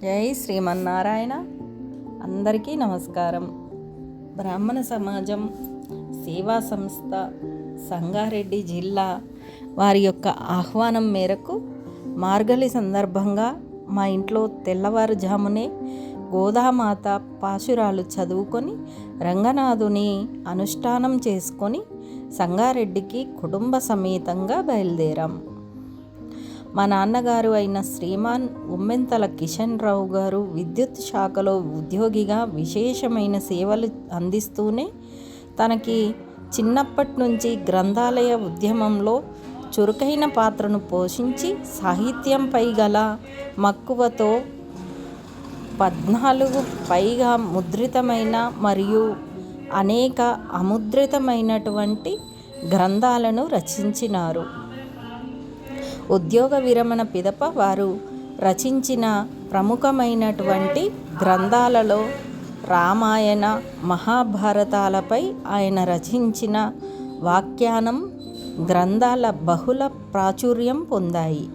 జై శ్రీమన్నారాయణ. అందరికీ నమస్కారం. బ్రాహ్మణ సమాజం సేవా సంస్థ సంగారెడ్డి జిల్లా వారి యొక్క ఆహ్వానం మేరకు మార్గలి సందర్భంగా మా ఇంట్లో తెల్లవారుజామునే గోదామాత పాశురాలు చదువుకొని రంగనాథుని అనుష్ఠానం చేసుకొని సంగారెడ్డికి కుటుంబ సమేతంగా బయలుదేరాం. మా నాన్నగారు అయిన శ్రీమాన్ ఉమ్మెంతల కిషన్ రావు గారు విద్యుత్ శాఖలో ఉద్యోగిగా విశేషమైన సేవలు అందిస్తూనే తనకి చిన్నప్పటి నుంచి గ్రంథాలయ ఉద్యమంలో చురుకైన పాత్రను పోషించి సాహిత్యంపై గల మక్కువతో 14 పైగా ముద్రితమైన మరియు అనేక అముద్రితమైనటువంటి గ్రంథాలను రచించినారు. ఉద్యోగ విరమణ పిదప వారు రచించిన ప్రముఖమైనటువంటి గ్రంథాలలో రామాయణ మహాభారతాలపై ఆయన రచించిన వ్యాఖ్యానం గ్రంథాల బహుళ ప్రాచుర్యం పొందాయి.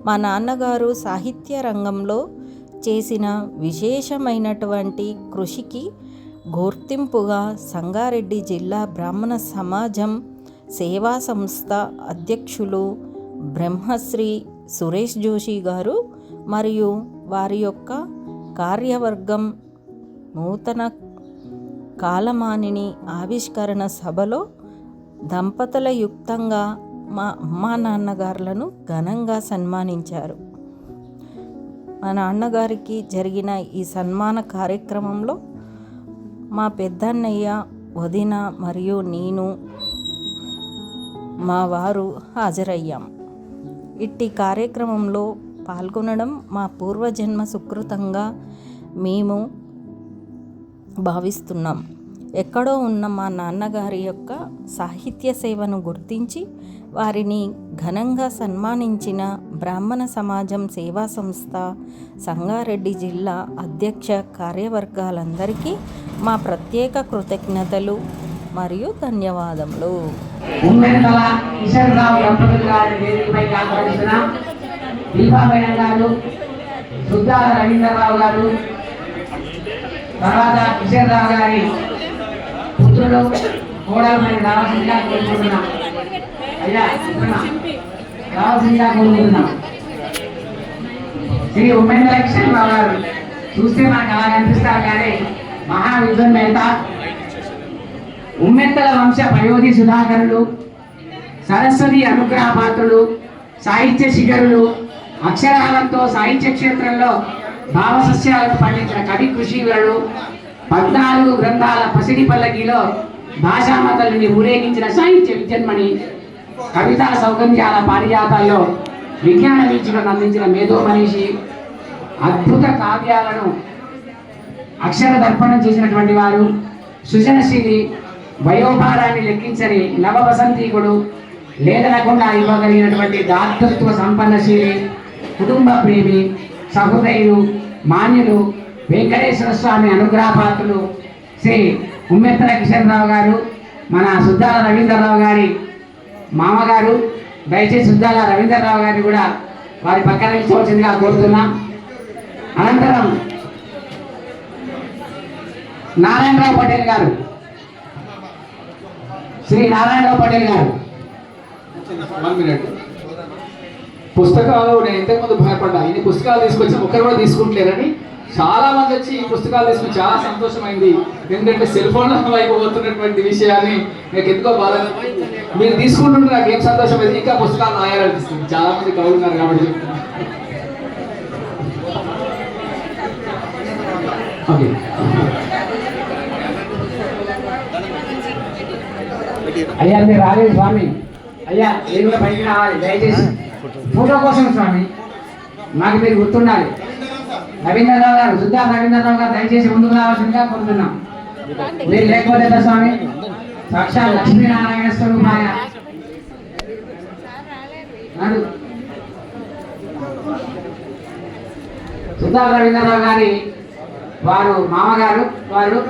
మా నాన్నగారు సాహిత్య రంగంలో చేసిన విశేషమైనటువంటి కృషికి గుర్తింపుగా సంగారెడ్డి జిల్లా బ్రాహ్మణ సమాజం సేవా సంస్థ అధ్యక్షులు బ్రహ్మశ్రీ సురేష్ జోషి గారు మరియు వారి యొక్క కార్యవర్గం నూతన కాలమానిని ఆవిష్కరణ సభలో దంపతుల యుక్తంగా మా అమ్మా నాన్నగారులను ఘనంగా సన్మానించారు. మా నాన్నగారికి జరిగిన ఈ సన్మాన కార్యక్రమంలో మా పెద్దన్నయ్య, వదిన మరియు నేను మా వారు హాజరయ్యాం. ఇట్టి కార్యక్రమంలో పాల్గొనడం మా పూర్వజన్మ సుకృతంగా మేము భావిస్తున్నాం. ఎక్కడో ఉన్న మా నాన్నగారి యొక్క సాహిత్య సేవను గుర్తించి వారిని ఘనంగా సన్మానించిన బ్రాహ్మణ సమాజం సేవా సంస్థ సంగారెడ్డి జిల్లా అధ్యక్ష కార్యవర్గాలందరికీ మా ప్రత్యేక కృతజ్ఞతలు మరియు ధన్యవాదములు. ఉమ్మెంతల కిషన్ రావు దంపతులు గారి వేదికపై ఆహ్వానించిన దీపాబేణ గారు, సుద్దాల రవీంద్రరావు గారు, తర్వాత కిషన్ రావు గారి పుత్రులు కోడలమైన రావసింగా కోరుకుంటున్నాం. అయ్యా రావసింగా కోరుకుంటున్నాం. శ్రీ ఉమ్మెంతల కిషన్ రావు గారు చూస్తే నాకు అలా కనిపిస్తారు కానీ మహావిద్వన్నేత, ఉమ్మెంతల వంశ పయోధి సుధాకరులు, సరస్వతి అనుగ్రహ పాత్రులు, సాహిత్య శిఖరులు, అక్షరాలతో సాహిత్య క్షేత్రంలో భావసస్యాలను పండించిన కవి కృషివరుడు, 14 గ్రంథాల పసిడి పల్లకిలో భాషామతల్ని ఊరేగించిన సాహిత్య విద్యన్మణి, కవితా సౌగంధ్యాల పారిజాతాల్లో విజ్ఞాన వీక్షణను అందించిన మేధో మనీషి, అద్భుత కావ్యాలను అక్షర దర్పణం చేసినటువంటి వారు, సృజనశీలి, వయోభారాన్ని లెక్కించని నవ వసంతీకుడు, లేదనకుండా ఇవ్వగలిగినటువంటి దాతృత్వ సంపన్నశీలి, కుటుంబ ప్రేమి, సహృదయులు, మాన్యులు, వెంకటేశ్వర స్వామి అనుగ్రహపాత్రులు శ్రీ ఉమ్మెంతల కిషన్ రావు గారు, మన సుద్దాల రవీంద్రరావు గారి మామగారు. దయచేసి సుద్దాల రవీంద్రరావు గారిని కూడా వారి పక్కన నిల్చోవలసిందిగా కోరుతున్నాం. అనంతరం నారాయణరావు పటేల్ గారు, శ్రీ నారాయణరావు పటేల్ గారు. పుస్తకాలు నేను ఇంతకుముందు భయపడ్డా, ఇన్ని పుస్తకాలు తీసుకొచ్చి ఒకరు కూడా తీసుకుంటలేరని చాలా మంది వచ్చి ఈ పుస్తకాలు తీసుకుని చాలా సంతోషమైంది. ఎందుకంటే సెల్ ఫోన్ల వైపు పోతున్నటువంటి విషయాన్ని నాకు ఎందుకో బాధ. మీరు తీసుకుంటుంటే నాకు ఏం సంతోషం అయింది, ఇంకా పుస్తకాలు రాయాలనిపిస్తుంది. చాలా మంది కవులు ఉన్నారు కాబట్టి ఓకే. అయ్యా మీరు రాలేదు స్వామి. అయ్యా మీరు కూడా పైకి రావాలి దయచేసి, ఫోటో కోసం స్వామి. మాకు మీరు గుర్తుండాలి. రవీంద్రరావు గారు, సుద్దా రవీంద్రరావు గారు దయచేసి ముందుకు రావాల్సిందిగా కోరుతున్నాం. మీరు లేకపోతే స్వామి సాక్షాత్ లక్ష్మీనారాయణ స్వరూపాయ సుద్దా రవీంద్రరావు గారి వారు మామగారు. వారు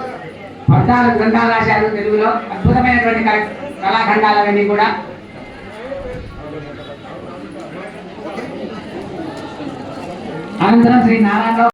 14 గ్రంథాలు రాశారు తెలుగులో. అద్భుతమైనటువంటి కళాఖండాలన్నీ కూడా. అనంతరం శ్రీ నారాయణరావు